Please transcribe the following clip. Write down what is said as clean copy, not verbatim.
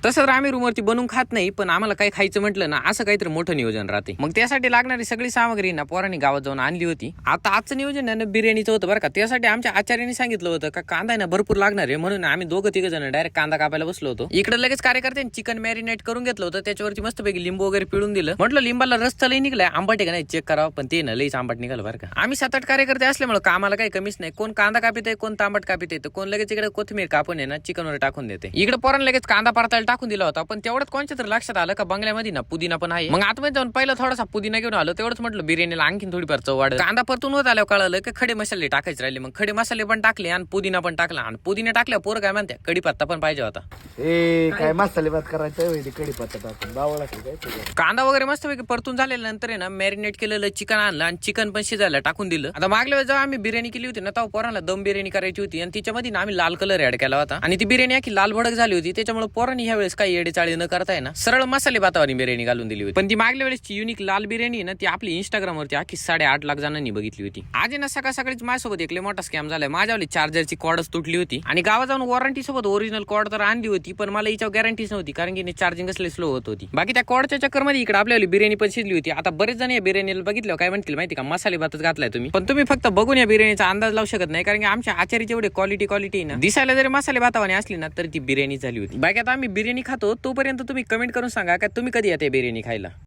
तसं तर आम्ही रूमवरती बनवून खात नाही, पण आम्हाला काही खायचं म्हटलं ना असं काहीतरी मोठं नियोजन राहते. मग त्यासाठी लागणारी सगळी सामग्री ना पोरांनी गावात जाऊन आणली होती. आता आजचं नियोजन आहे ना बिर्याणीचं होतं बरं का. त्यासाठी आमच्या आचार्यांनी सांगितलं होतं का कांदा आहे ना भरपूर लागणार आहे, म्हणून आम्ही दोघं तिघ जण डायरेक्ट कांदा कापायला बसलो होतो. इकडे लगेच कार्यकर्त्यांनी चिकन मॅरिनेट करून घेतलं होतं, त्याच्यावरती मस्तपैकी लिंबू वगैरे पिळून दिलं. म्हटलं लिंबाला रस लई निघलाय, आंबट आहे का नाही चेक करावं, पण ते ना लईच आंबट निघालं बरं का. आम्ही 7-8 कार्यकर्ते असल्यामुळे कामाला काही कमीच नाही. कोण कांदा कापित आहे, कोण तांबट कापित आहे, कोण लगेच इकडे कोथिंबीर कापून आहे ना चिकनवर टाकून देते. इकडे पोरांना लगेच कांदा परतायला टाकून दिला होता, पण तेवढंच कोणच्या तर लक्षात आलं का बंगल्यामध्ये ना पुदिना पण आहे. मग आतमध्ये जाऊन पहिला थोडासा पुदिना घेऊन आलो, तेवढंच म्हटलं बिर्याणीला आणखीन थोडीफार चव वाढ. कांदा परतून होत आल्यावर कळालं की खडे मसाले टाकायचे राहिले. मग खडे मसाले पण टाकले आणि पुदिना पण टाकला. आणि पुदिना टाकल्यावर पोरं काय म्हणते कढीपत्ता पण पाहिजे होता. काय मसाले भात करायचं कढीपत्ता टाकून बावळा कांदा वगैरे मस्तपैकी परतून झाल्यानंतर आहे ना मॅरिनेट केलेलं चिकन आणलं आणि चिकन पण शिजायला टाकून दिलं. आता मागल्या वेळेस जेव्हा आम्ही बिर्याणी केली होती ना तेव्हा पोरांना दम बिर्याणी करायची होती आणि तिच्यामध्ये ना आम्ही लाल कलर ऍड केला होता आणि ती बिर्याणी आखी लाल भडक झाली होती. त्याच्यामुळे पोरांनी ह्या वेळेस काही येडेचाळी न करता आहे ना सरळ मसाले भातावानी बिर्याणी घालून दिली होती. पण ती मागल्या वेळेसची युनिक लाल बिर्याणी ना ती आपली इंस्टाग्राम वरती आखी 8.5 लाख जणांनी बघितली होती. आज ना सकाळ सकाळीच माझ्यासोबत एक मोठा स्कॅम झालाय. माझ्यावाली चार्जरची कॉर्डच तुटली होती आणि गावात जाऊन वॉरंटी सोबत ओरिजिनल कॉर्ड तर आणली होती, पण मला याच्यावर गॅरंटीच नव्हती कारण की चार्जिंग असले स्लो होत होती. बाकी त्या कॉर्डच्या चक्करमध्ये इकडे आपल्याला बिर्याणी पण शिजली होती. आता बरेच जण या बिर्याणीला बघितलं काय म्हणतील माहिती का मसाले भातच घातलाय तुम्ही, पण तुम्ही फक्त बघून या बिर्याणीचा अंदाज लावू शकत नाही कारण की आमच्या आचारीची एवढे क्वालिटी ना दिसायला जरी मसाले भातावाने असली ना तर ती बिर्याणी झाली होती. बाकी आता आम्ही बिर्याणी खातो तोपर्यंत तुम्ही कमेंट करून सांगा का तुम्ही कधी येते बिर्याणी खायला.